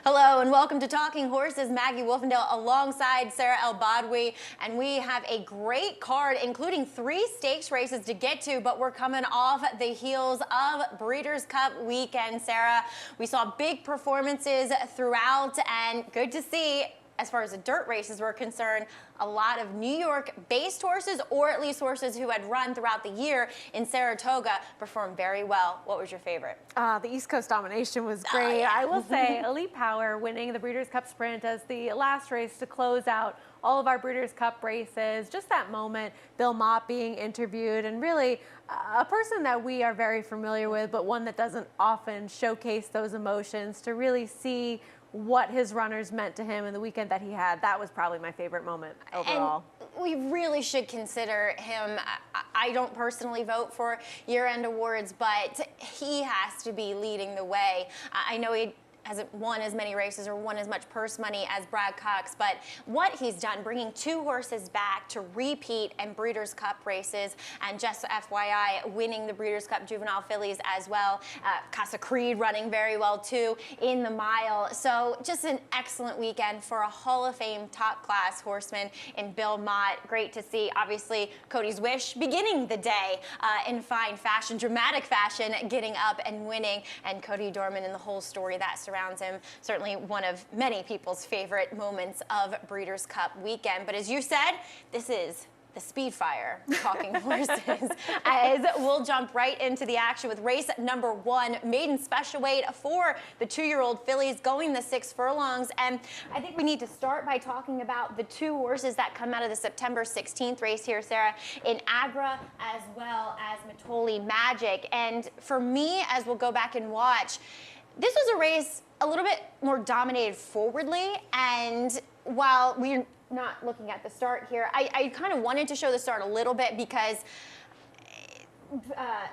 Hello and welcome to Talking Horses. Maggie Wolfendale alongside Sarah El Badwi, and we have a great card including 3 stakes races to get to, but we're coming off the heels of Breeders' Cup weekend. Sarah, we saw big performances throughout, and good to see, as far as the dirt races were concerned, a lot of New York-based horses, or at least horses who had run throughout the year in Saratoga, performed very well. What was your favorite? The East Coast domination was great. Oh, yeah. I will say Elite Power winning the Breeders' Cup Sprint as the last race to close out all of our Breeders' Cup races. Just that moment, Bill Mott being interviewed, and really a person that we are very familiar with, but one that doesn't often showcase those emotions, to really see what his runners meant to him in the weekend that he had. That was probably my favorite moment overall. And we really should consider him. I don't personally vote for year-end awards, but he has to be leading the way. I know he hasn't won as many races or won as much purse money as Brad Cox, but what he's done, bringing 2 horses back to repeat in Breeders' Cup races, and just FYI, winning the Breeders' Cup Juvenile Fillies as well. Casa Creed running very well too in the mile. So just an excellent weekend for a Hall of Fame top-class horseman in Bill Mott. Great to see, obviously, Cody's Wish beginning the day in fine fashion, dramatic fashion, getting up and winning, and Cody Dorman and the whole story that surrounds him. Certainly one of many people's favorite moments of Breeders' Cup weekend. But as you said, this is the Speedfire Talking Horses, as we'll jump right into the action with race number 1, maiden special weight for the 2-year-old fillies going the 6 furlongs. And I think we need to start by talking about the 2 horses that come out of the September 16th race here, Sarah, in Agra as well as Matoli Magic. And for me, as we'll go back and watch, this was a race a little bit more dominated forwardly, and while we're not looking at the start here, I kind of wanted to show the start a little bit because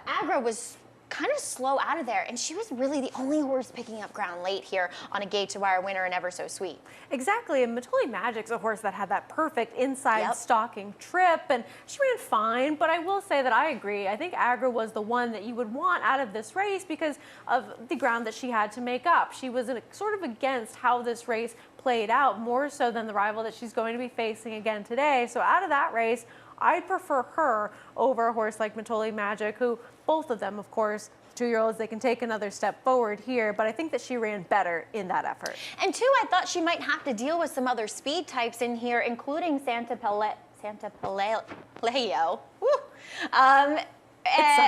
Agra was kind of slow out of there, and she was really the only horse picking up ground late here on a gate-to-wire winner and Ever So Sweet. Exactly, and Matoli Magic's a horse that had that perfect inside stalking trip, and she ran fine, but I will say that I agree. I think Agra was the one that you would want out of this race because of the ground that she had to make up. She was sort of against how this race played out, more so than the rival that she's going to be facing again today. So out of that race, I'd prefer her over a horse like Matoli Magic, who both of them, of course, 2-year-olds, they can take another step forward here, but I think that she ran better in that effort. And 2, I thought she might have to deal with some other speed types in here, including Santa Peleo.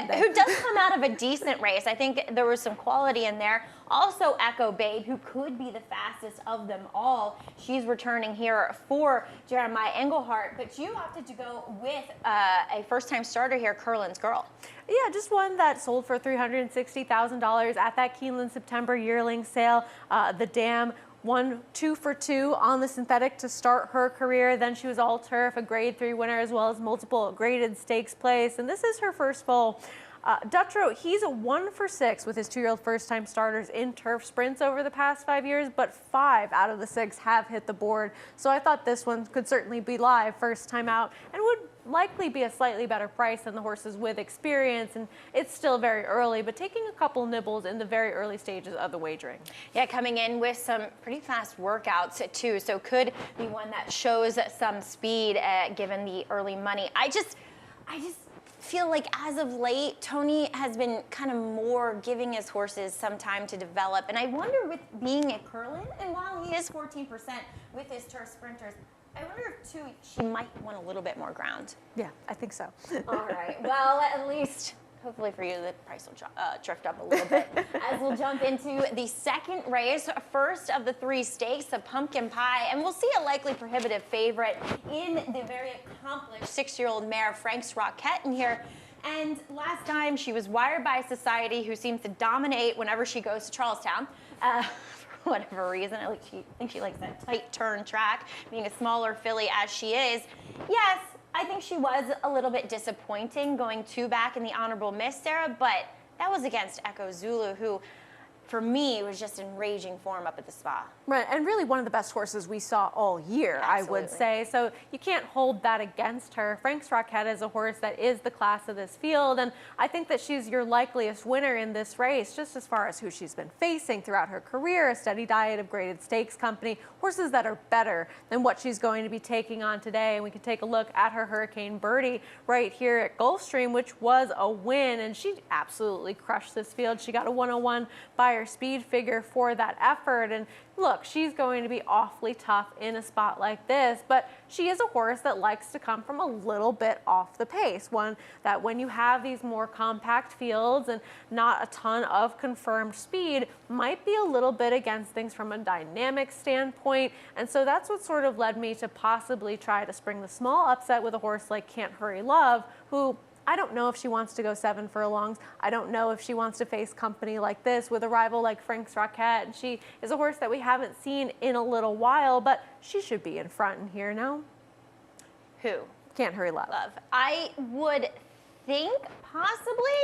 Who does come out of a decent race. I think there was some quality in there. Also, Echo Babe, who could be the fastest of them all. She's returning here for Jeremiah Englehart, but you opted to go with a first-time starter here, Curlin's Girl. Yeah, just one that sold for $360,000 at that Keeneland September yearling sale. The Dam won 2 for 2 on the synthetic to start her career. Then she was all turf, a grade 3 winner, as well as multiple graded stakes place. And this is her first full. Dutrow, he's a 1 for 6 with his 2-year-old first-time starters in turf sprints over the past 5 years, but 5 out of the 6 have hit the board. So I thought this one could certainly be live first time out and would likely be a slightly better price than the horses with experience, and it's still very early, but taking a couple nibbles in the very early stages of the wagering. Yeah, coming in with some pretty fast workouts too, so could be one that shows some speed given the early money. I just feel like as of late, Tony has been kind of more giving his horses some time to develop, and I wonder, with being a Curlin, and while he is 14% with his turf sprinters, I wonder if, too, she might want a little bit more ground. Yeah, I think so. All right. Well, at least, hopefully for you, the price will drift up a little bit. As we'll jump into the second race, first of the 3 stakes, the Pumpkin Pie. And we'll see a likely prohibitive favorite in the very accomplished 6-year-old mare, Frank's Rockette, in here. And last time, she was wired by Society, who seems to dominate whenever she goes to Charlestown. Whatever reason. I think she likes that tight turn track, being a smaller filly as she is. Yes, I think she was a little bit disappointing going 2 back in the honorable miss, Sarah, but that was against Echo Zulu, who for me, was just in raging form up at the spa. Right, and really one of the best horses we saw all year, Absolutely. I would say. So you can't hold that against her. Frank's Rockette is a horse that is the class of this field, and I think that she's your likeliest winner in this race, just as far as who she's been facing throughout her career, a steady diet of graded stakes company, horses that are better than what she's going to be taking on today. And we can take a look at her Hurricane Birdie right here at Gulfstream, which was a win, and she absolutely crushed this field. She got a 101 by her speed figure for that effort. And look, she's going to be awfully tough in a spot like this, but she is a horse that likes to come from a little bit off the pace. One that when you have these more compact fields and not a ton of confirmed speed, might be a little bit against things from a dynamic standpoint. And so that's what sort of led me to possibly try to spring the small upset with a horse like Can't Hurry Love, who I don't know if she wants to go 7 furlongs. I don't know if she wants to face company like this with a rival like Frank's Rockette. And she is a horse that we haven't seen in a little while, but she should be in front in here now. Who? Can't Hurry Love. I would think possibly.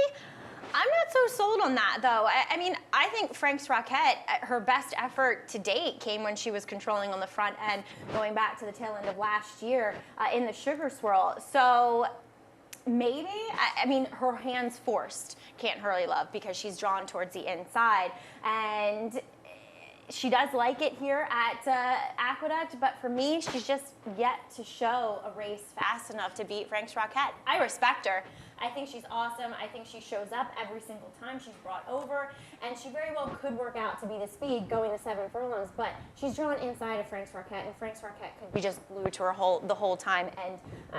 I'm not so sold on that, though. I mean, I think Frank's Rockette, her best effort to date came when she was controlling on the front end, going back to the tail end of last year in the Sugar Swirl. So maybe, I mean, her hand's forced Can't Hurry Love because she's drawn towards the inside. And she does like it here at Aqueduct, but for me, she's just yet to show a race fast enough to beat Frank's Rockette. I respect her. I think she's awesome. I think she shows up every single time she's brought over, and she very well could work out to be the speed going to 7 furlongs, but she's drawn inside of Frank's Rockette, and Frank's Rockette could be just glued to her the whole time, and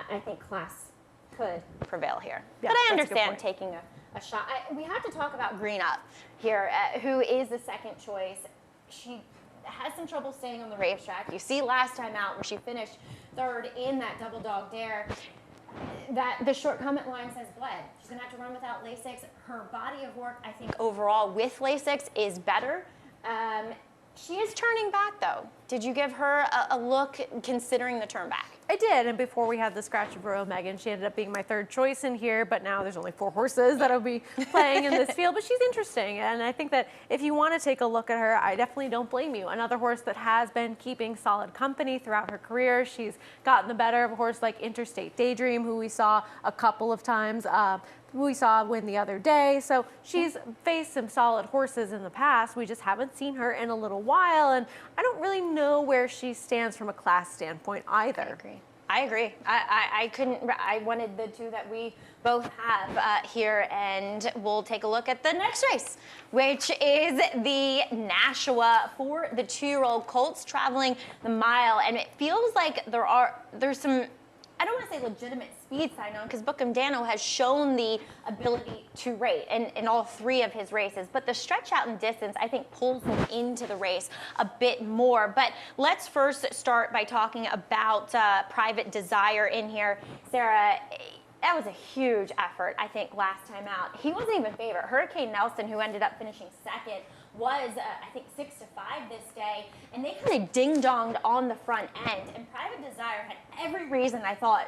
I think class could prevail here. Yeah, but I that's a good understand point. taking a shot. We have to talk about Green Up here, who is the second choice. She has some trouble staying on the racetrack. You see last time out where she finished third in that double dog dare, that the short comment line says bled. She's gonna have to run without Lasix. Her body of work, I think overall with Lasix is better. She is turning back though. Did you give her a look considering the turn back? I did, and before we had the scratch of Royal Megan, she ended up being my third choice in here, but now there's only 4 horses that'll be playing in this field, but she's interesting, and I think that if you want to take a look at her, I definitely don't blame you. Another horse that has been keeping solid company throughout her career. She's gotten the better of a horse like Interstate Daydream, who we saw a couple of times. We saw win the other day. So she's faced some solid horses in the past. We just haven't seen her in a little while, and I don't really know where she stands from a class standpoint either. I agree. I wanted the two that we both have here, and we'll take a look at the next race, which is the Nashua for the 2-year-old colts traveling the mile, and it feels like there's some, I don't want to say legitimate speed sign on, because Bookham Dano has shown the ability to rate in all 3 of his races, but the stretch out and distance, I think, pulls him into the race a bit more. But let's first start by talking about Private Desire in here. Sarah, that was a huge effort, I think, last time out. He wasn't even favorite. Hurricane Nelson, who ended up finishing second, was, I think, 6-5 this day, and they kind of ding-donged on the front end, and Private Desire had every reason, I thought,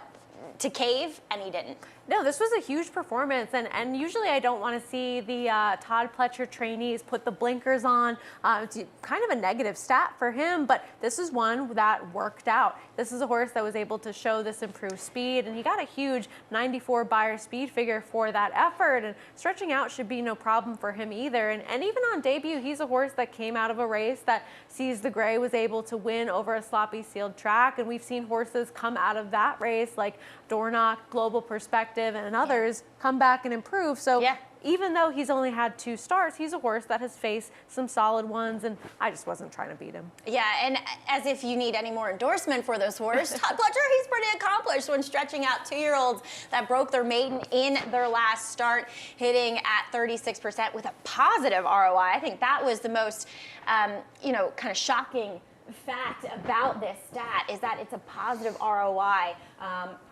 to cave, and he didn't. No, this was a huge performance, and usually I don't want to see the Todd Pletcher trainees put the blinkers on. It's kind of a negative stat for him, but this is one that worked out. This is a horse that was able to show this improved speed, and he got a huge 94 Beyer speed figure for that effort, and stretching out should be no problem for him either. And even on debut, he's a horse that came out of a race that Seize the Gray was able to win over a sloppy sealed track, and we've seen horses come out of that race like Dornoch, Global Perspective, and others come back and improve. So even though he's only had 2 starts, he's a horse that has faced some solid ones, and I just wasn't trying to beat him. Yeah, and as if you need any more endorsement for this horse, Todd Pletcher, he's pretty accomplished when stretching out 2-year-olds that broke their maiden in their last start, hitting at 36% with a positive ROI. I think that was the most, kind of shocking fact about this stat, is that it's a positive ROI.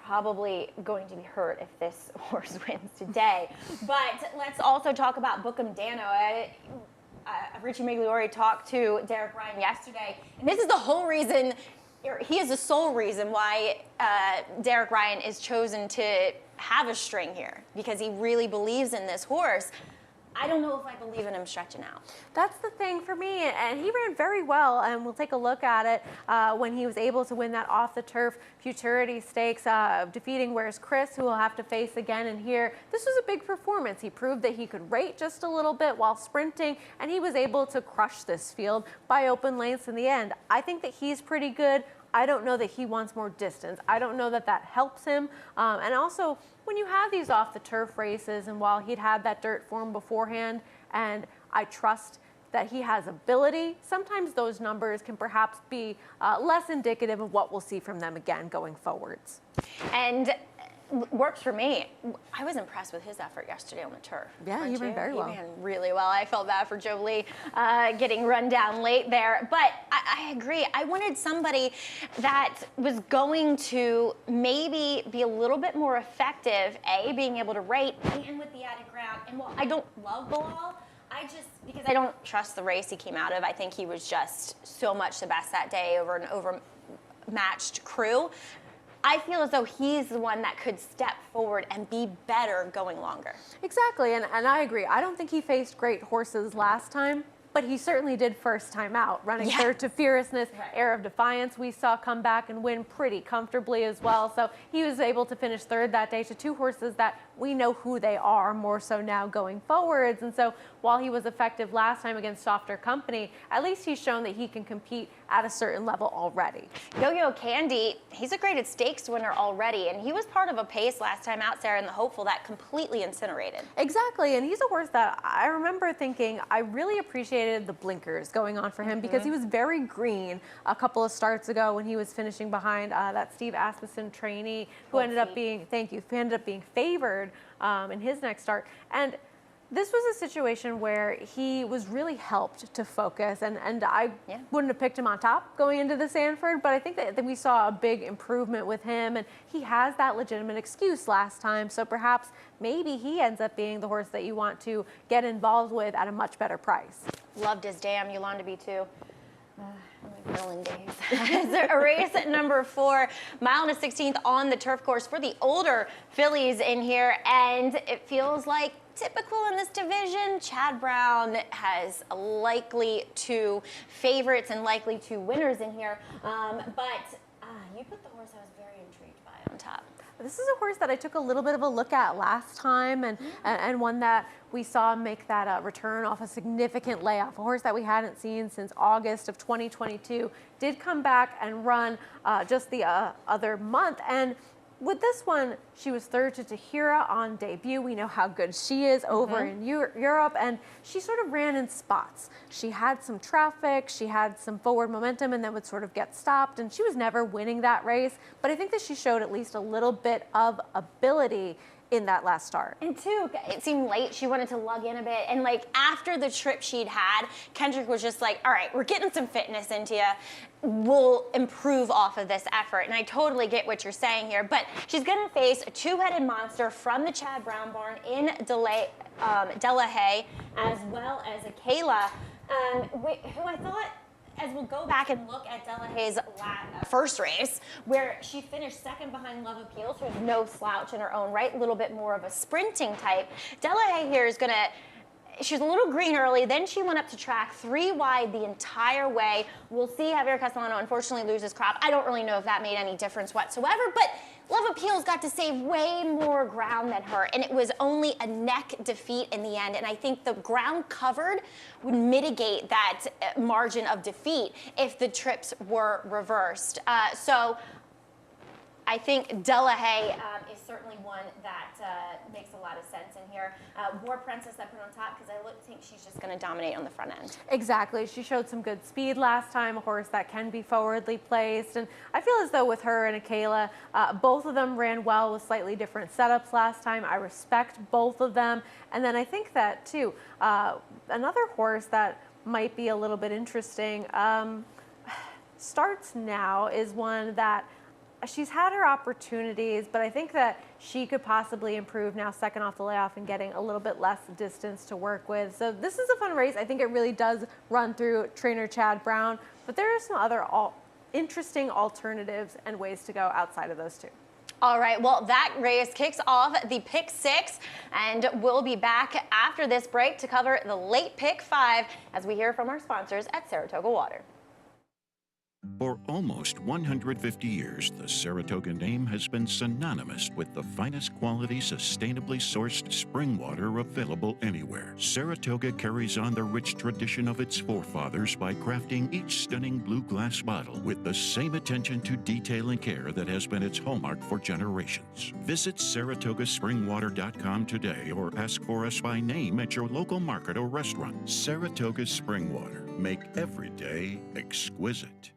Probably going to be hurt if this horse wins today. But let's also talk about Bookham Dano. Richie Migliori talked to Derek Ryan yesterday, and this is the whole reason, he is the sole reason why Derek Ryan is chosen to have a string here, because he really believes in this horse. I don't know if I believe in him stretching out. That's the thing for me, and he ran very well, and we'll take a look at it when he was able to win that off-the-turf Futurity Stakes, defeating Where's Chris, who will have to face again in here. This was a big performance. He proved that he could rate just a little bit while sprinting, and he was able to crush this field by open lanes in the end. I think that he's pretty good. I don't know that he wants more distance. I don't know that that helps him. And also, when you have these off-the-turf races, and while he'd had that dirt form beforehand, and I trust that he has ability, sometimes those numbers can perhaps be less indicative of what we'll see from them again going forwards. And works for me. I was impressed with his effort yesterday on the turf. Yeah, he ran very well. He ran really well. I felt bad for Joe Lee getting run down late there. But I agree. I wanted somebody that was going to maybe be a little bit more effective, being able to rate, and with the added ground. And while I don't love Bilal, because I don't trust the race he came out of, I think he was just so much the best that day over an overmatched crew. I feel as though he's the one that could step forward and be better going longer. Exactly, and I agree. I don't think he faced great horses last time, but he certainly did first time out, running third to Fearlessness, Right. Air of Defiance. We saw come back and win pretty comfortably as well. So he was able to finish third that day to two horses that we know who they are more so now going forwards. And so while he was effective last time against softer company, at least he's shown that he can compete at a certain level already. Yo-Yo Candy, he's a graded stakes winner already, and he was part of a pace last time out, Sarah, in the Hopeful that completely incinerated. Exactly, and he's a horse that I remember thinking I really appreciated the blinkers going on for him because he was very green a couple of starts ago when he was finishing behind that Steve Asmussen trainee who ended up being, who ended up being favored in his next start. And this was a situation where he was really helped to focus, and I wouldn't have picked him on top going into the Sanford, but I think that we saw a big improvement with him, and he has that legitimate excuse last time, so perhaps maybe he ends up being the horse that you want to get involved with at a much better price. Loved his dam, Yolanda B too. Merlin days. It's a race at number 4, mile and a 16th on the turf course for the older fillies in here, and it feels like typical in this division. Chad Brown has likely 2 favorites and likely 2 winners in here, but you put the horse I was very intrigued by on top. This is a horse that I took a little bit of a look at last time, and one that we saw make that return off a significant layoff. A horse that we hadn't seen since August of 2022 did come back and run just the other month. And with this one, she was third to Tahira on debut. We know how good she is over in Europe, and she sort of ran in spots. She had some traffic, she had some forward momentum, and then would sort of get stopped, and she was never winning that race. But I think that she showed at least a little bit of ability in that last start. And 2, it seemed late. She wanted to lug in a bit. And like after the trip she'd had, Kendrick was just like, all right, we're getting some fitness into you. We'll improve off of this effort. And I totally get what you're saying here. But she's going to face a 2-headed monster from the Chad Brown barn in Delahaye, as well as a Kayla, who I thought, as we'll go back and look at Delahaye's first race, where she finished second behind Love Appeals, who's no slouch in her own right, a little bit more of a sprinting type. Delahaye here is going to, she was a little green early, then she went up to track 3 wide the entire way. We'll see Javier Castellano unfortunately loses crop. I don't really know if that made any difference whatsoever, but Love Appeals got to save way more ground than her, and it was only a neck defeat in the end, and I think the ground covered would mitigate that margin of defeat if the trips were reversed. So I think Delahaye is certainly one that makes a lot of sense in here. War Princess I put on top because I think she's just going to dominate on the front end. Exactly. She showed some good speed last time, a horse that can be forwardly placed. And I feel as though with her and Akela, both of them ran well with slightly different setups last time. I respect both of them. And then I think that, too, another horse that might be a little bit interesting, Starts Now, is one that she's had her opportunities, but I think that she could possibly improve now, second off the layoff and getting a little bit less distance to work with. So this is a fun race. I think it really does run through trainer Chad Brown, but there are some other interesting alternatives and ways to go outside of those 2. All right, well, that race kicks off the pick 6, and we'll be back after this break to cover the late pick 5 as we hear from our sponsors at Saratoga Water. For almost 150 years, the Saratoga name has been synonymous with the finest quality, sustainably sourced spring water available anywhere. Saratoga carries on the rich tradition of its forefathers by crafting each stunning blue glass bottle with the same attention to detail and care that has been its hallmark for generations. Visit SaratogaSpringwater.com today or ask for us by name at your local market or restaurant. Saratoga Spring Water. Make every day exquisite.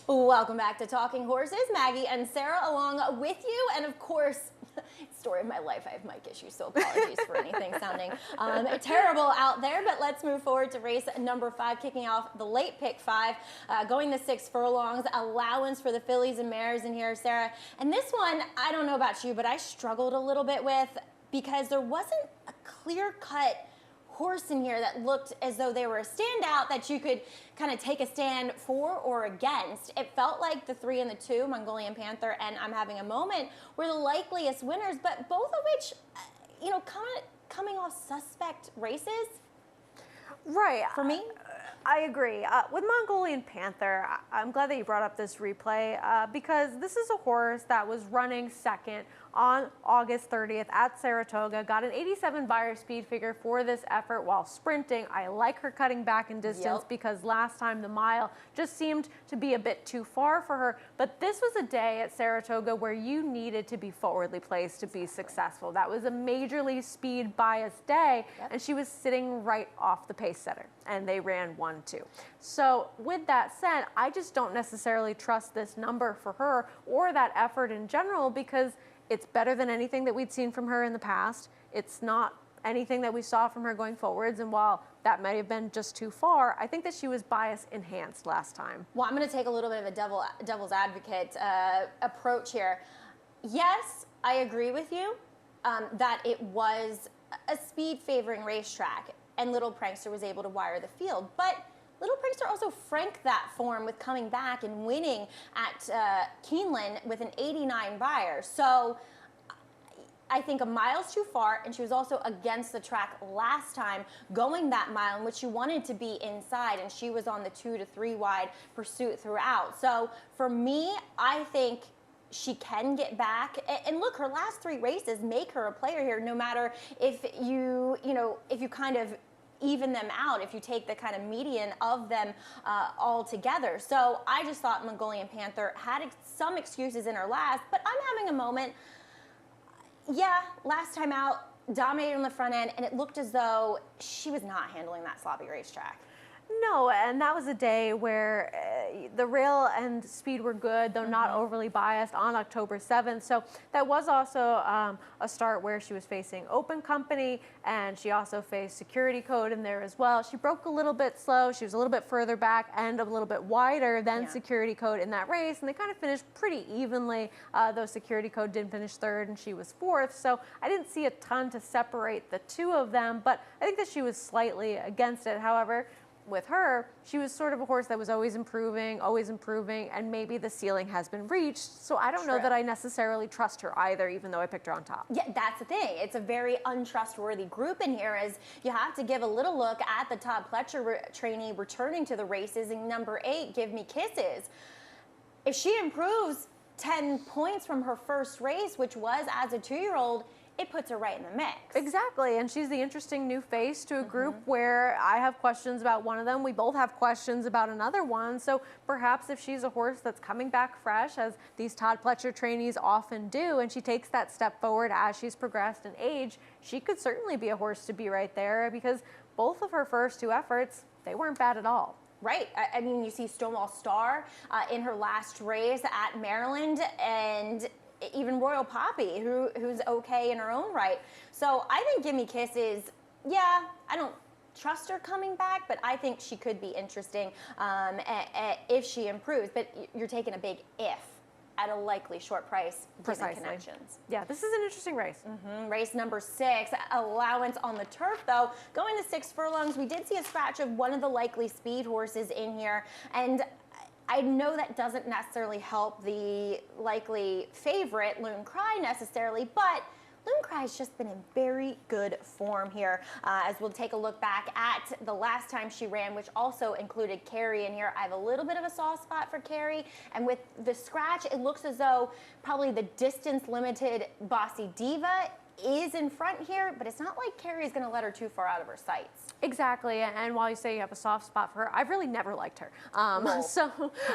Welcome back to Talking Horses. Maggie and Sarah along with you, and of course, story of my life, I have mic issues, so apologies for anything sounding terrible out there. But let's move forward to race number 5, kicking off the late pick 5, going the 6 furlongs, allowance for the fillies and mares in here, Sarah. And this one, I don't know about you, but I struggled a little bit with, because there wasn't a clear-cut horse in here that looked as though they were a standout that you could kind of take a stand for or against. It felt like the 3 and the 2, Mongolian Panther and I'm Having a Moment, were the likeliest winners, but both of which, coming off suspect races. Right. For me. I agree. With Mongolian Panther, I'm glad that you brought up this replay because this is a horse that was running second on August 30th at Saratoga, got an 87 buyer speed figure for this effort while sprinting. I like her cutting back in distance because last time the mile just seemed to be a bit too far for her. But this was a day at Saratoga where you needed to be forwardly placed to be successful. That was a majorly speed biased day, and she was sitting right off the pace setter, and they ran 1-2. So with that said, I just don't necessarily trust this number for her or that effort in general because it's better than anything that we'd seen from her in the past. It's not anything that we saw from her going forwards, and while that might have been just too far, I think that she was bias enhanced last time. Well, I'm going to take a little bit of a devil's advocate approach here. Yes, I agree with you that it was a speed favoring racetrack, and Little Prankster was able to wire the field, but Little Prankster also franked that form with coming back and winning at Keeneland with an 89 buyer. So I think a mile's too far, and she was also against the track last time going that mile in which she wanted to be inside, and she was on the 2 to 3 wide pursuit throughout. So for me, I think she can get back, and look, her last 3 races make her a player here, no matter if if you kind of even them out, if you take the kind of median of them all together. So I just thought Mongolian Panther had some excuses in her last, but I'm Having a Moment. Yeah, last time out, dominated on the front end, and it looked as though she was not handling that sloppy racetrack. No, and that was a day where the rail and speed were good, though not overly biased on October 7th. So that was also a start where she was facing open company, and she also faced security code in there as well. She broke a little bit slow. She was a little bit further back and a little bit wider than security code in that race, and they kind of finished pretty evenly, though security code did finish third and she was fourth. So I didn't see a ton to separate the two of them, but I think that she was slightly against it. However, with her, she was sort of a horse that was always improving, and maybe the ceiling has been reached. So I don't know that I necessarily trust her either, even though I picked her on top. Yeah, that's the thing. It's a very untrustworthy group in here, as you have to give a little look at the Todd Pletcher trainee returning to the races in number 8, Give Me Kisses. If she improves 10 points from her first race, which was as a 2-year-old, it puts her right in the mix. Exactly, and she's the interesting new face to a group where I have questions about one of them. We both have questions about another one. So perhaps if she's a horse that's coming back fresh, as these Todd Pletcher trainees often do, and she takes that step forward as she's progressed in age, she could certainly be a horse to be right there, because both of her first 2 efforts, they weren't bad at all. Right. I mean, you see Stonewall Star in her last race at Maryland, and even Royal Poppy, who's okay in her own right. So I think Give Me Kisses, yeah, I don't trust her coming back, but I think she could be interesting if she improves. But you're taking a big if at a likely short price, given connections. Yeah, this is an interesting race. Race number 6, Allowance on the turf, though. Going to 6 furlongs, we did see a scratch of one of the likely speed horses in here, and I know that doesn't necessarily help the likely favorite, Loon Cry, necessarily, but Loon Cry's just been in very good form here, as we'll take a look back at the last time she ran, which also included Carrie in here. I have a little bit of a soft spot for Carrie, and with the scratch, it looks as though probably the distance-limited Bossy Diva is in front here, but it's not like Carrie's going to let her too far out of her sights. Exactly, and while you say you have a soft spot for her, I've really never liked her. So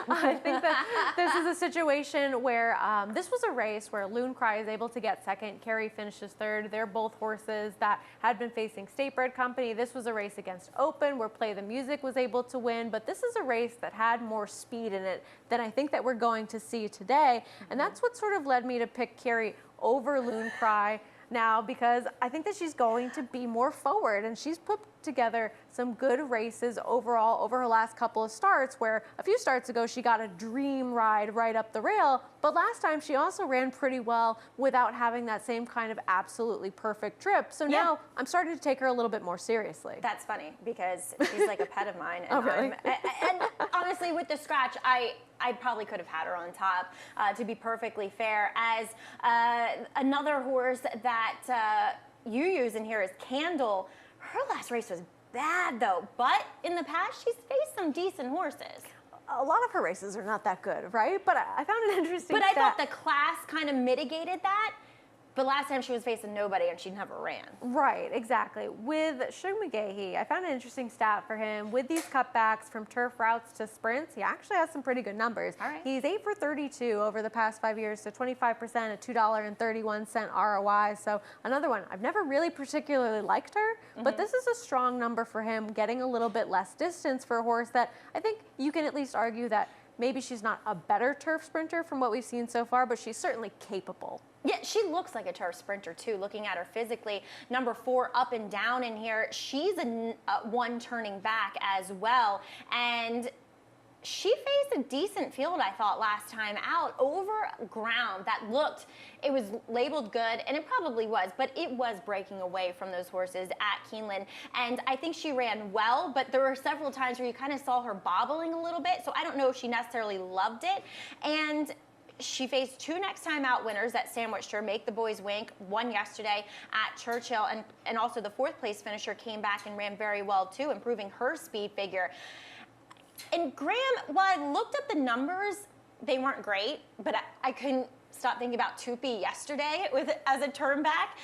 I think that this is a situation where this was a race where Loon Cry is able to get second, Carrie finishes third. They're both horses that had been facing State Bred Company. This was a race against Open, where Play the Music was able to win, but this is a race that had more speed in it than I think that we're going to see today, and that's what sort of led me to pick Carrie over Loon Cry now, because I think that she's going to be more forward, and she's put together some good races overall over her last couple of starts, where a few starts ago she got a dream ride right up the rail, but last time she also ran pretty well without having that same kind of absolutely perfect trip. So now I'm starting to take her a little bit more seriously. That's funny, because she's like a pet of mine. And oh, really? And honestly, with the scratch, I probably could have had her on top, to be perfectly fair. As another horse that you use in here is Candle. Her last race was bad, though, but in the past, she's faced some decent horses. A lot of her races are not that good, right? But I found it interesting. But I thought the class kind of mitigated that. But last time she was facing nobody, and she never ran. Right, exactly. With Shug McGahee, I found an interesting stat for him. With these cutbacks from turf routes to sprints, he actually has some pretty good numbers. All right. He's 8 for 32 over the past 5 years, so 25% at $2.31 ROI. So another one. I've never really particularly liked her, but this is a strong number for him, getting a little bit less distance for a horse that I think you can at least argue that maybe she's not a better turf sprinter from what we've seen so far, but she's certainly capable. Yeah, she looks like a turf sprinter, too, looking at her physically. Number 4, Up and Down in here. She's a one turning back as well. And she faced a decent field, I thought, last time out over ground that looked, it was labeled good, and it probably was, but it was breaking away from those horses at Keeneland. And I think she ran well, but there were several times where you kind of saw her bobbling a little bit, so I don't know if she necessarily loved it. And she faced 2 next time out winners that sandwiched her, Make the Boys Wink, won yesterday at Churchill, and also the 4th place finisher came back and ran very well too, improving her speed figure. And Graham, while I looked up the numbers, they weren't great, but I couldn't stop thinking about Tupi yesterday as a turn back,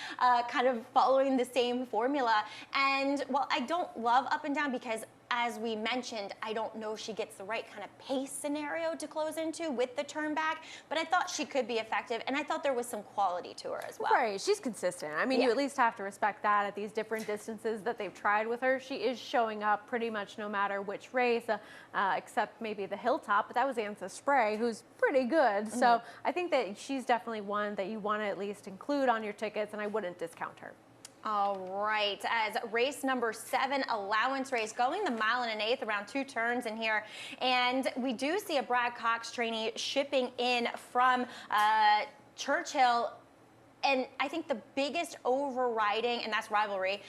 kind of following the same formula. And while I don't love Up and Down because as we mentioned, I don't know if she gets the right kind of pace scenario to close into with the turn back, but I thought she could be effective, and I thought there was some quality to her as well. Right, she's consistent. I mean, you at least have to respect that at these different distances that they've tried with her. She is showing up pretty much no matter which race, except maybe the Hilltop, but that was Ansa Spray, who's pretty good. So I think that she's definitely one that you want to at least include on your tickets, and I wouldn't discount her. All right, as race number 7, allowance race, going the 1 1/8 around 2 turns in here. And we do see a Brad Cox trainee shipping in from Churchill. And I think the biggest overriding, and that's rivalry,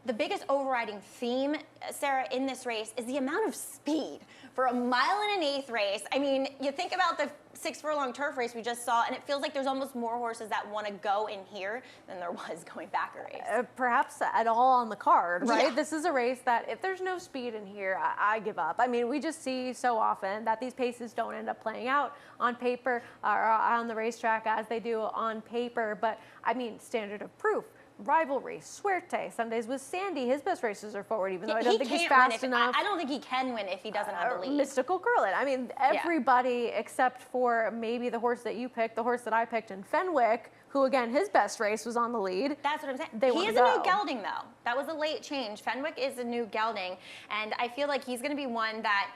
the biggest overriding theme, Sarah, in this race is the amount of speed for a 1 1/8 race. I mean, you think about the 6 furlong turf race we just saw, and it feels like there's almost more horses that want to go in here than there was going back a race. Perhaps at all on the card, right? Yeah. This is a race that if there's no speed in here, I give up. I mean, we just see so often that these paces don't end up playing out on paper or on the racetrack as they do on paper. But I mean, standard of proof. Rivalry, Suerte, Sundays with Sandy. His best races are forward, even though I don't think he's fast enough. I don't think he can win if he doesn't have the lead. Mystical Curlin. I mean, everybody except for maybe the horse that you picked, the horse that I picked in Fenwick, who again, his best race was on the lead. That's what I'm saying. He is a new gelding, though. That was a late change. Fenwick is a new gelding, and I feel like he's going to be one that,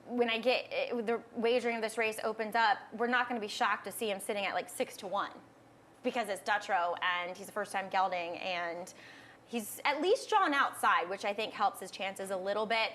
when I get the wagering of this race opens up, we're not going to be shocked to see him sitting at like 6-1. Because it's Dutrow and he's a first-time gelding, and he's at least drawn outside, which I think helps his chances a little bit.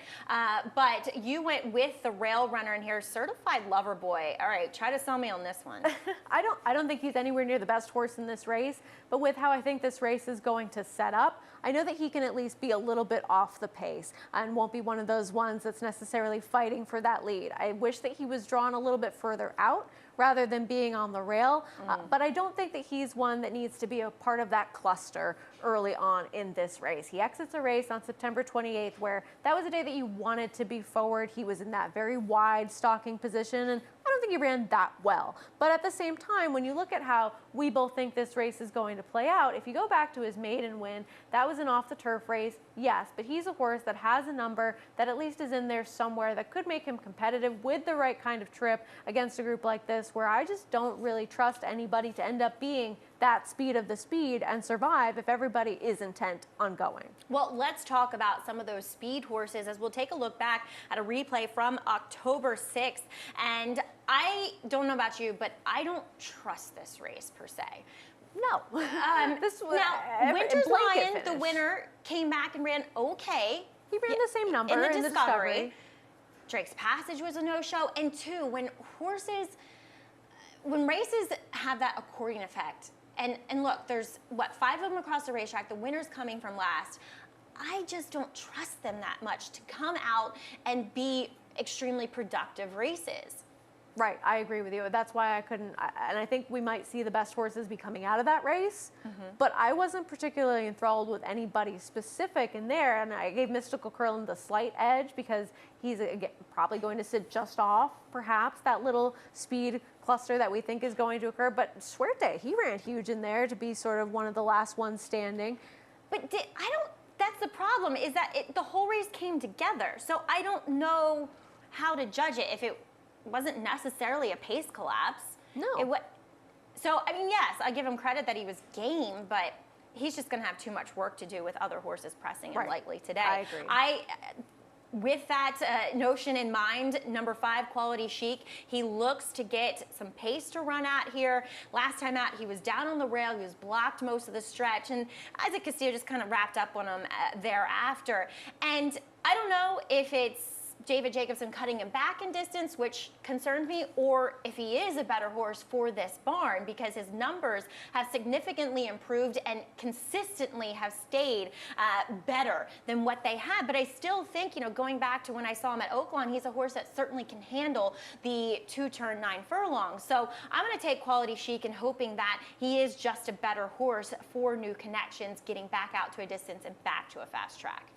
But you went with the rail runner in here, Certified Lover Boy. All right, try to sell me on this one. I don't think he's anywhere near the best horse in this race, but with how I think this race is going to set up, I know that he can at least be a little bit off the pace and won't be one of those ones that's necessarily fighting for that lead. I wish that he was drawn a little bit further out rather than being on the rail, but I don't think that he's one that needs to be a part of that cluster early on in this race. He exits a race on September 28th where that was a day that you wanted to be forward. He was in that very wide stalking position, and I don't think he ran that well. But at the same time, when you look at how we both think this race is going to play out, if you go back to his maiden win, that was an off-the-turf race, yes, but he's a horse that has a number that at least is in there somewhere that could make him competitive with the right kind of trip against a group like this, where I just don't really trust anybody to end up being that speed of the speed and survive if everybody is intent on going. Well, let's talk about some of those speed horses as we'll take a look back at a replay from October 6th. And I don't know about you, but I don't trust this race per se. No. This was now, Winter's Lion, the winner, came back and ran okay. He ran the same number in the Discovery. Drake's Passage was a no-show. And 2, when races have that accordion effect, and look, there's, 5 of them across the racetrack, the winner's coming from last. I just don't trust them that much to come out and be extremely productive races. Right, I agree with you. That's why I couldn't, and I think we might see the best horses be coming out of that race, but I wasn't particularly enthralled with anybody specific in there, and I gave Mystical Curlin the slight edge because he's probably going to sit just off, perhaps, that little speed cluster that we think is going to occur, but Suerte, he ran huge in there to be sort of one of the last ones standing. But that's the problem, is that the whole race came together, so I don't know how to judge it if it wasn't necessarily a pace collapse. No. So, I mean, yes, I give him credit that he was game, but he's just going to have too much work to do with other horses pressing him likely today. I agree. With that notion in mind, number 5, Quality Chic, he looks to get some pace to run at here. Last time out, he was down on the rail. He was blocked most of the stretch, and Isaac Castillo just kind of wrapped up on him thereafter. And I don't know if it's David Jacobson cutting him back in distance, which concerns me, or if he is a better horse for this barn, because his numbers have significantly improved and consistently have stayed better than what they had. But I still think, going back to when I saw him at Oaklawn, he's a horse that certainly can handle the 2-turn 9 furlongs. So I'm going to take Quality Chic and hoping that he is just a better horse for New Connections, getting back out to a distance and back to a fast track.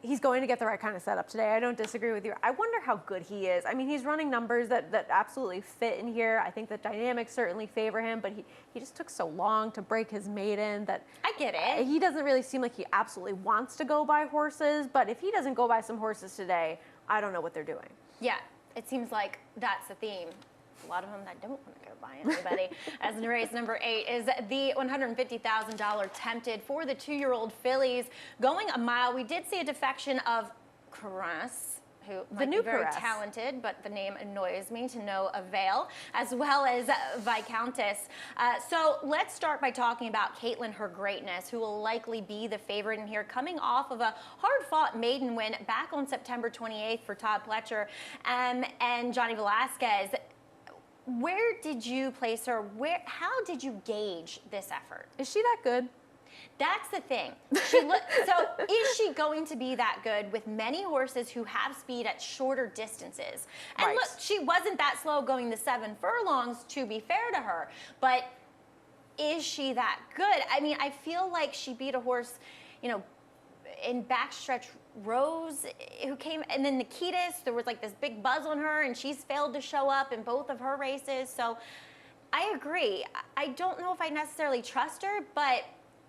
he's going to get the right kind of setup today. I don't disagree with you. I wonder how good he is. I mean, he's running numbers that absolutely fit in here. I think the dynamics certainly favor him, but he just took so long to break his maiden that I get it. He doesn't really seem like he absolutely wants to go buy horses, but if he doesn't go buy some horses today, I don't know what they're doing. Yeah, it seems like that's the theme. A lot of them that don't want to go buy anybody. As in race number 8 is the $150,000 tempted for the 2-year-old fillies going a mile. We did see a defection of Caress, who might be very talented, but the name annoys me to no avail, as well as Viscountess. So let's start by talking about Caitlin, her greatness, who will likely be the favorite in here, coming off of a hard-fought maiden win back on September 28th for Todd Pletcher and Johnny Velasquez. Where did you place her? How did you gauge this effort? Is she that good? That's the thing. So is she going to be that good with many horses who have speed at shorter distances? And right. Look, she wasn't that slow going the 7 furlongs, to be fair to her, but is she that good? I mean, I feel like she beat a horse, in backstretch Rose, who came, and then Nikitas, there was like this big buzz on her, and she's failed to show up in both of her races. So I agree. I don't know if I necessarily trust her, but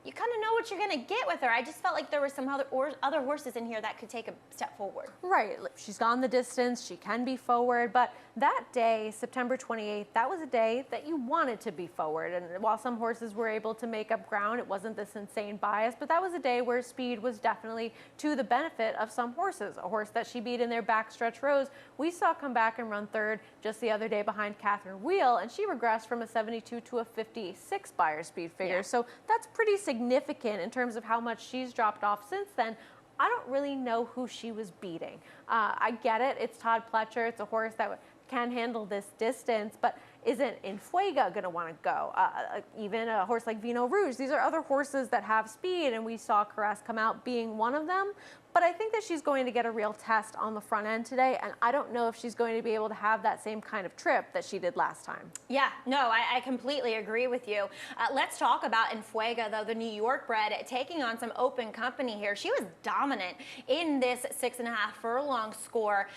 you kind of know what you're going to get with her. I just felt like there were some other horses in here that could take a step forward. Right. She's gone the distance. She can be forward. But that day, September 28th, that was a day that you wanted to be forward. And while some horses were able to make up ground, it wasn't this insane bias. But that was a day where speed was definitely to the benefit of some horses. A horse that she beat in their backstretch Rose, we saw come back and run third just the other day behind Catherine Wheel. And she regressed from a 72 to a 56 Beyer speed figure. Yeah. So that's pretty significant in terms of how much she's dropped off since then. I don't really know who she was beating. I get it. It's Todd Pletcher. It's a horse that can handle this distance, but isn't Infuega going to want to go? Even a horse like Vino Rouge. These are other horses that have speed, and we saw Caress come out being one of them. But I think that she's going to get a real test on the front end today, and I don't know if she's going to be able to have that same kind of trip that she did last time. Yeah, no, I completely agree with you. Let's talk about Infuega, though, the New York bred, taking on some open company here. She was dominant in this 6.5 furlong score.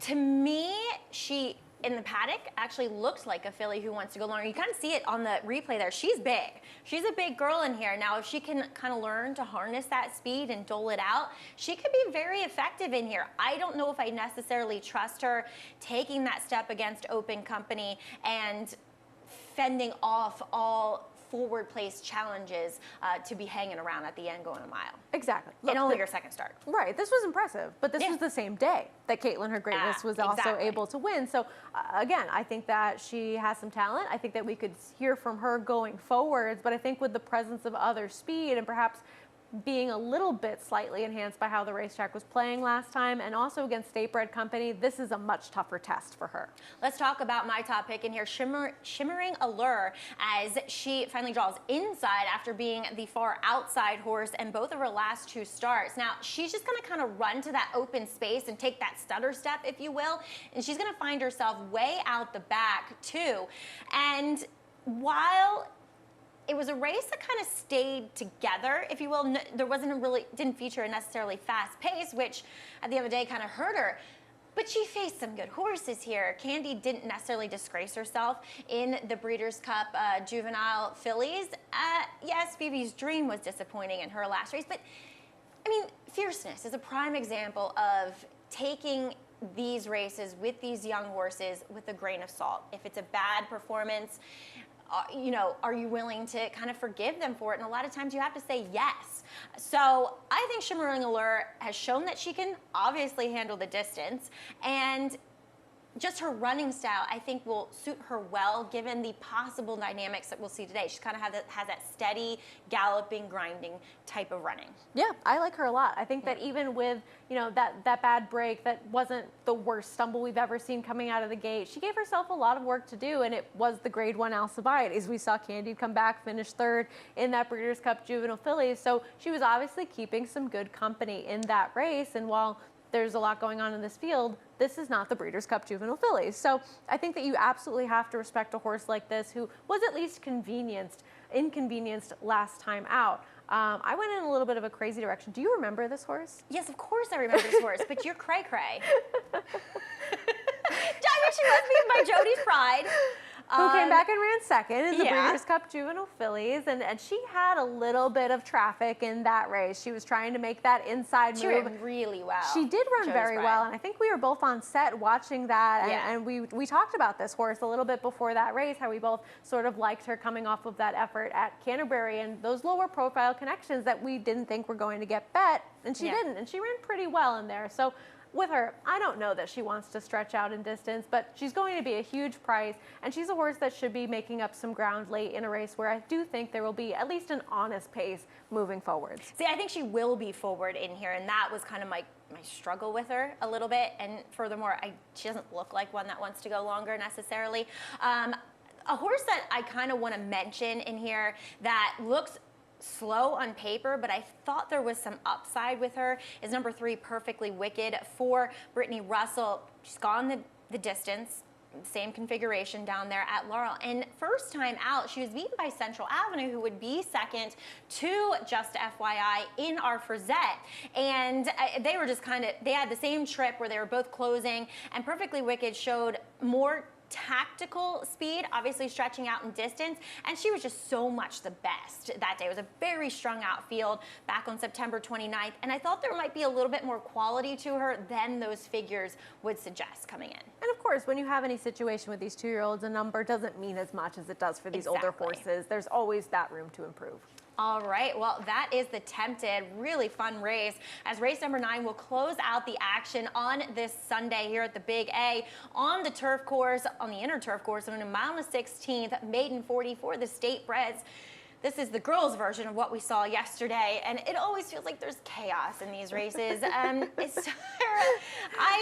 To me, she, in the paddock, actually looked like a filly who wants to go longer. You kind of see it on the replay there. She's big. She's a big girl in here. Now, if she can kind of learn to harness that speed and dole it out, she could be very effective in here. I don't know if I necessarily trust her taking that step against open company and fending off all forward place challenges to be hanging around at the end going a mile. Exactly. And only her second start. Right. This was impressive, but this was the same day that Caitlin, her greatness, was also able to win. So again, I think that she has some talent. I think that we could hear from her going forwards, but I think with the presence of other speed and perhaps being a little bit slightly enhanced by how the racetrack was playing last time, and also against state-bred company, this is a much tougher test for her. Let's talk about my top pick in here, Shimmering Allure, as she finally draws inside after being the far outside horse in both of her last 2 starts. Now, she's just going to kind of run to that open space and take that stutter step, if you will, and she's going to find herself way out the back, too. And while it was a race that kind of stayed together, if you will. There didn't feature a necessarily fast pace, which at the end of the day kind of hurt her. But she faced some good horses here. Candy didn't necessarily disgrace herself in the Breeders' Cup juvenile fillies. Yes, Phoebe's Dream was disappointing in her last race, but I mean, Fierceness is a prime example of taking these races with these young horses with a grain of salt. If it's a bad performance, are you willing to kind of forgive them for it? And a lot of times you have to say yes. So I think Shimmering Allure has shown that she can obviously handle the distance, and just her running style, I think, will suit her well given the possible dynamics that we'll see today. She kind of has that steady, galloping, grinding type of running. Yeah, I like her a lot. I think that even with, that bad break, that wasn't the worst stumble we've ever seen coming out of the gate. She gave herself a lot of work to do, and it was the Grade 1 Alcibiades. We saw Candide come back, finish third in that Breeders' Cup Juvenile Fillies. So she was obviously keeping some good company in that race, and while there's a lot going on in this field. This is not the Breeders' Cup Juvenile Fillies. So I think that you absolutely have to respect a horse like this who was at least inconvenienced last time out. I went in a little bit of a crazy direction. Do you remember this horse? Yes, of course I remember this horse, but you're cray-cray. I mean, she was beaten by Jody's Pride. Who came back and ran second in the yeah. Breeders' Cup Juvenile Fillies, and she had a little bit of traffic in that race. She was trying to make that inside move. She ran really well. She did run Jody's very Pride. well, and I think we were both on set watching that, Yeah. and we talked about this horse a little bit before that race, how we both sort of liked her coming off of that effort at Canterbury and those lower profile connections that we didn't think were going to get bet, and she Yeah. didn't, and she ran pretty well in there. So with her, I don't know that she wants to stretch out in distance, but she's going to be a huge price, and she's a horse that should be making up some ground late in a race where I do think there will be at least an honest pace moving forwards. See, I think she will be forward in here, and that was kind of my struggle with her a little bit. And furthermore, she doesn't look like one that wants to go longer necessarily. A horse that I kind of want to mention in here that looks slow on paper, but I thought there was some upside with her, is number 3, Perfectly Wicked for Brittany Russell. She's gone the distance, same configuration down there at Laurel. And first time out, she was beaten by Central Avenue, who would be second to Just FYI in our Frizette. And they were just they had the same trip where they were both closing, and Perfectly Wicked showed more tactical speed, obviously stretching out in distance, and she was just so much the best that day. It was a very strung out field back on September 29th, and I thought there might be a little bit more quality to her than those figures would suggest coming in. And of course, when you have any situation with these 2-year-olds, a number doesn't mean as much as it does for these older Exactly. horses. There's always that room to improve. All right, well, that is the Tempted. Really fun race, as race number 9 will close out the action on this Sunday here at the Big A on the turf course, on the inner turf course, on a mile and 16th, maiden 40 for the State Breds. This is the girls' version of what we saw yesterday, and it always feels like there's chaos in these races.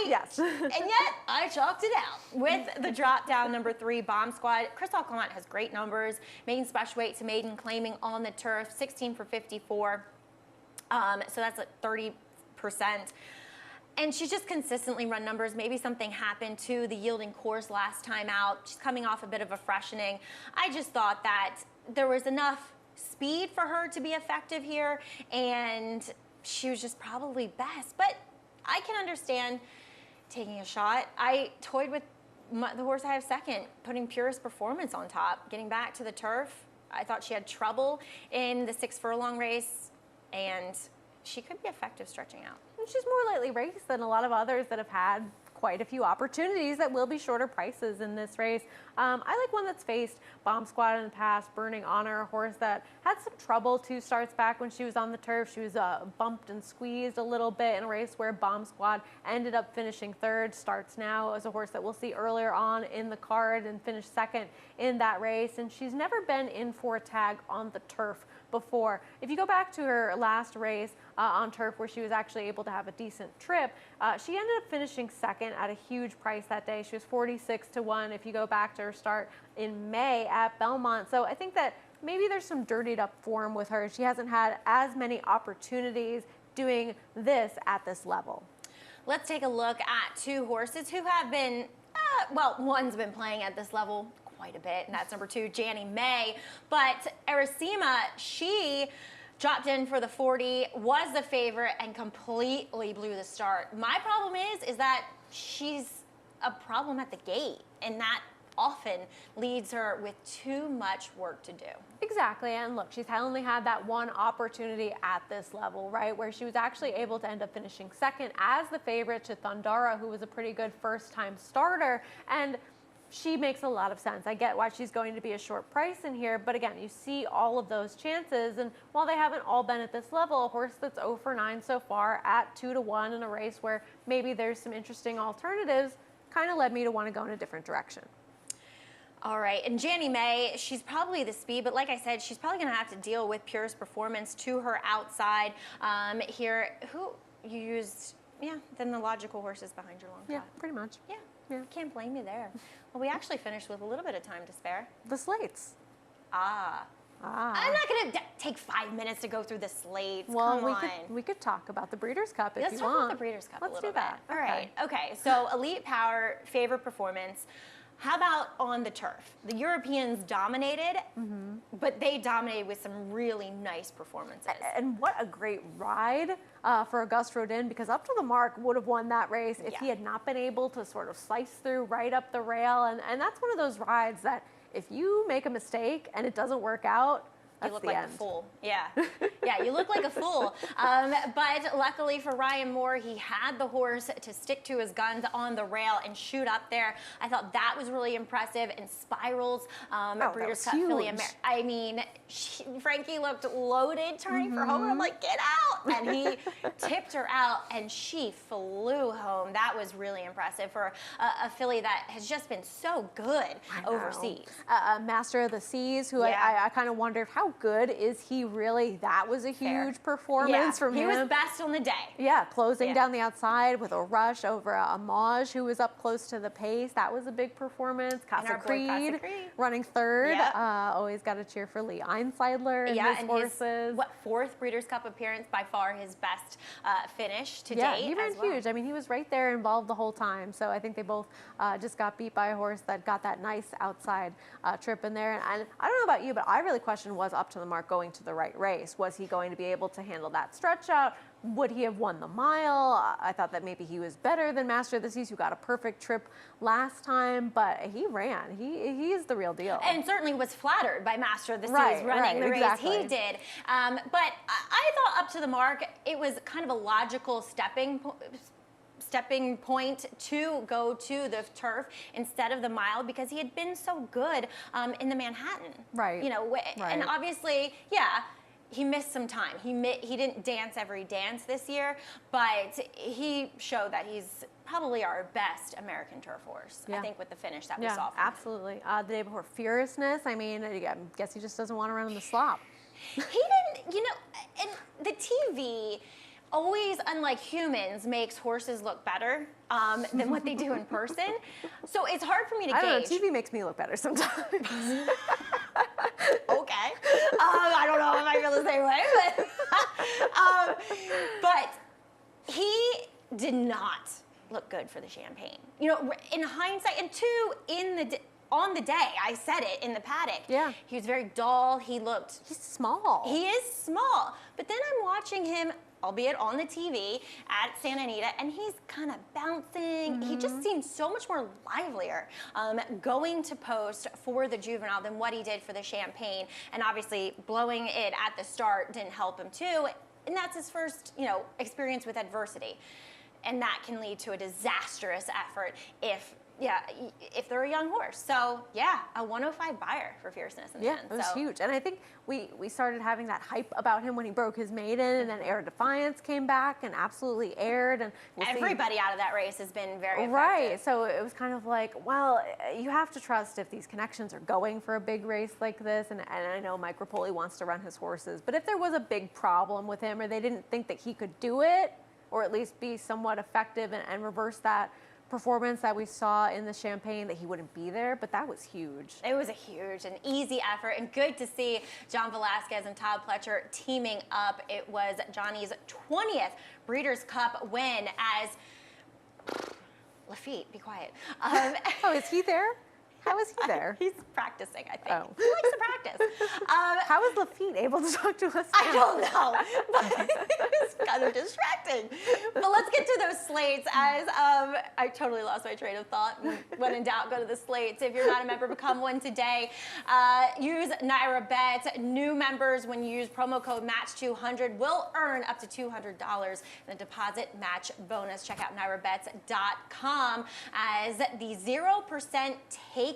Yes. And yet I chalked it out with the drop down number 3 Bomb Squad. Crystal Clement has great numbers. Maiden special weight to maiden, claiming on the turf, 16 for 54. So that's at 30%. And she's just consistently run numbers. Maybe something happened to the yielding course last time out. She's coming off a bit of a freshening. I just thought that there was enough speed for her to be effective here, and she was just probably best. But I can understand taking a shot. I toyed with the horse I have second, putting Purest Performance on top, getting back to the turf. I thought she had trouble in the 6 furlong race, and she could be effective stretching out. And she's more lightly raced than a lot of others that have had quite a few opportunities that will be shorter prices in this race. I like one that's faced Bomb Squad in the past, Burning Honor, a horse that had some trouble 2 starts back when she was on the turf. She was bumped and squeezed a little bit in a race where Bomb Squad ended up finishing 3rd. Starts now as a horse that we'll see earlier on in the card and finish 2nd in that race. And she's never been in for a tag on the turf before. If you go back to her last race on turf, where she was actually able to have a decent trip, she ended up finishing 2nd at a huge price that day. She was 46 to 1 if you go back to her start in May at Belmont. So I think that maybe there's some dirtied up form with her. She hasn't had as many opportunities doing this at this level. Let's take a look at 2 horses who have been, well, one's been playing at this level quite a bit, and that's number 2, Janny May. But Aracema, she dropped in for the 40, was the favorite, and completely blew the start. My problem is that she's a problem at the gate, and that often leads her with too much work to do. Exactly, and look, she's only had that one opportunity at this level, right, where she was actually able to end up finishing 2nd as the favorite to Thundara, who was a pretty good first-time starter, and she makes a lot of sense. I get why she's going to be a short price in here, but again, you see all of those chances, and while they haven't all been at this level, a horse that's 0 for 9 so far at 2 to 1 in a race where maybe there's some interesting alternatives kind of led me to want to go in a different direction. All right, and Janny May, she's probably the speed, but like I said, she's probably going to have to deal with Purest Performance to her outside here. Who you used, then the logical horses behind your long Yeah, shot. pretty much. Yeah, can't blame you there. Well, we actually finished with a little bit of time to spare. The slates. Ah, I'm not going to take 5 minutes to go through the slates. Well, Come on. we could talk about the Breeders' Cup if Let's you talk want. about the Breeders' Cup a Let's little do that. bit. All right. Okay. So Elite Power, favorite performance. How about on the turf? The Europeans dominated, but they dominated with some really nice performances. And what a great ride for Auguste Rodin, because Up to the Mark would have won that race if he had not been able to sort of slice through right up the rail. And that's one of those rides that if you make a mistake and it doesn't work out, you look like a fool. Yeah. Yeah, you look like a fool. But luckily for Ryan Moore, he had the horse to stick to his guns on the rail and shoot up there. I thought that was really impressive. And Spirals, Breeders' Cup Filly America. I mean, Frankie looked loaded turning for home. I'm like, get out. And he tipped her out and she flew home. That was really impressive for a filly that has just been so good overseas. Master of the Seas, who I kind of wondered, how good is he really? That was a huge performance from him. He was best on the day. Yeah, closing down the outside with a rush over a Maj, who was up close to the pace. That was a big performance. Casa Creed running third. Always got to cheer for Lee Einseidler and his horses. His, fourth Breeders' Cup appearance, by far his best finish to date. Yeah, he ran huge. I mean, he was right there involved the whole time. So I think they both just got beat by a horse that got that nice outside trip in there. And I don't know about you, but I really questioned, was Up to the Mark going to the right race? Was he going to be able to handle that stretch out? Would he have won the mile? I thought that maybe he was better than Master of the Seas, who got a perfect trip last time, but he ran. He is the real deal. And certainly was flattered by Master of the Seas running the race. He did. But I thought Up to the Mark, it was kind of a logical stepping point to go to the turf instead of the mile, because he had been so good in the Manhattan. Right. You know, and obviously, he missed some time. He didn't dance every dance this year, but he showed that he's probably our best American turf horse, I think, with the finish that we saw from him. Absolutely. The day before, Fierceness, I mean, I guess he just doesn't want to run in the slop. He didn't, you know, and the TV always, unlike humans, makes horses look better than what they do in person. So it's hard for me to gauge. I don't know, TV makes me look better sometimes. Okay. I don't know if I feel the same way, but he did not look good for the Champagne. You know, in hindsight, and on the day, I said it in the paddock. Yeah. He was very dull. He's small. He is small. But then I'm watching him, albeit on the TV at Santa Anita, and he's kind of bouncing. He just seems so much more livelier going to post for the Juvenile than what he did for the Champagne. And obviously blowing it at the start didn't help him too. And that's his first, experience with adversity. And that can lead to a disastrous effort if they're a young horse. So, a 105 buyer for Fierceness in the end. It was huge. And I think we started having that hype about him when he broke his maiden, and then Air Defiance came back and absolutely aired. And everybody out of that race has been very effective. Right. So it was kind of like, well, you have to trust if these connections are going for a big race like this. And I know Mike Rapoli wants to run his horses, but if there was a big problem with him, or they didn't think that he could do it, or at least be somewhat effective and reverse that performance that we saw in the Champagne, that he wouldn't be there. But that was huge. It was a huge and easy effort, and good to see John Velasquez and Todd Pletcher teaming up. It was Johnny's 20th Breeders' Cup win as Lafitte, be quiet. Oh, is he there? How is he there? He's practicing, I think. Oh. He likes to practice. How is Lafitte able to talk to us now? I don't know. But it's kind of distracting. But let's get to those slates, as I totally lost my train of thought. When in doubt, go to the slates. If you're not a member, become one today. Use Naira Bet. New members, when you use promo code MATCH200, will earn up to $200 in a deposit match bonus. Check out NairaBets.com as the 0% takeout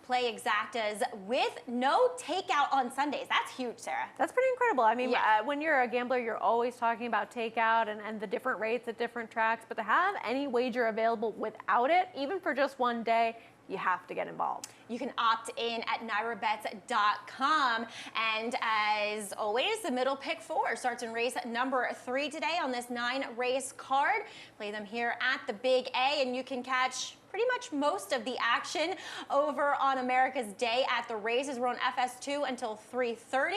play exactas with no takeout on Sundays. That's huge, Sarah. That's pretty incredible. I mean, when you're a gambler, you're always talking about takeout and the different rates at different tracks, but to have any wager available without it, even for just one day, you have to get involved. You can opt in at NairaBets.com. And as always, the middle pick 4 starts in race number 3 today on this 9-race card. Play them here at the Big A, and you can catch pretty much most of the action over on America's Day at the races. We're on FS2 until 3:30.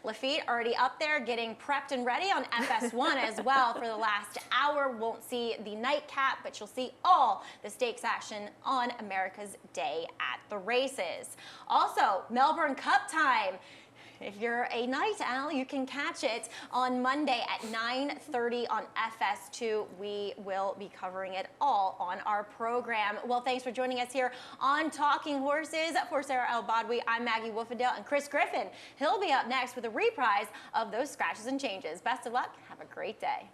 Lafitte already up there getting prepped and ready on FS1 as well for the last hour. Won't see the nightcap, but you'll see all the stakes action on America's Day at the races. Also, Melbourne Cup time. If you're a night owl, you can catch it on Monday at 9:30 on FS2. We will be covering it all on our program. Well, thanks for joining us here on Talking Horses. For Sarah L. Bodwy, I'm Maggie Wolfendale, and Chris Griffin. He'll be up next with a reprise of those scratches and changes. Best of luck. Have a great day.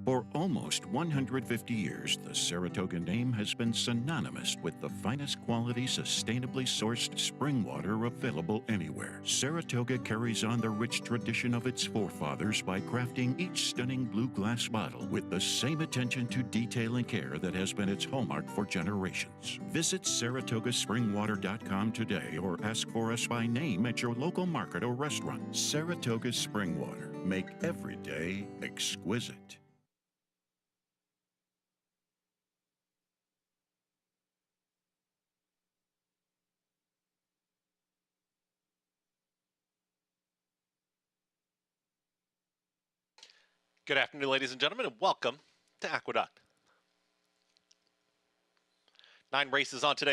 For almost 150 years, the Saratoga name has been synonymous with the finest quality, sustainably sourced spring water available anywhere. Saratoga carries on the rich tradition of its forefathers by crafting each stunning blue glass bottle with the same attention to detail and care that has been its hallmark for generations. Visit SaratogaSpringwater.com today or ask for us by name at your local market or restaurant. Saratoga Spring Water. Make every day exquisite. Good afternoon, ladies and gentlemen, and welcome to Aqueduct. 9 races on today.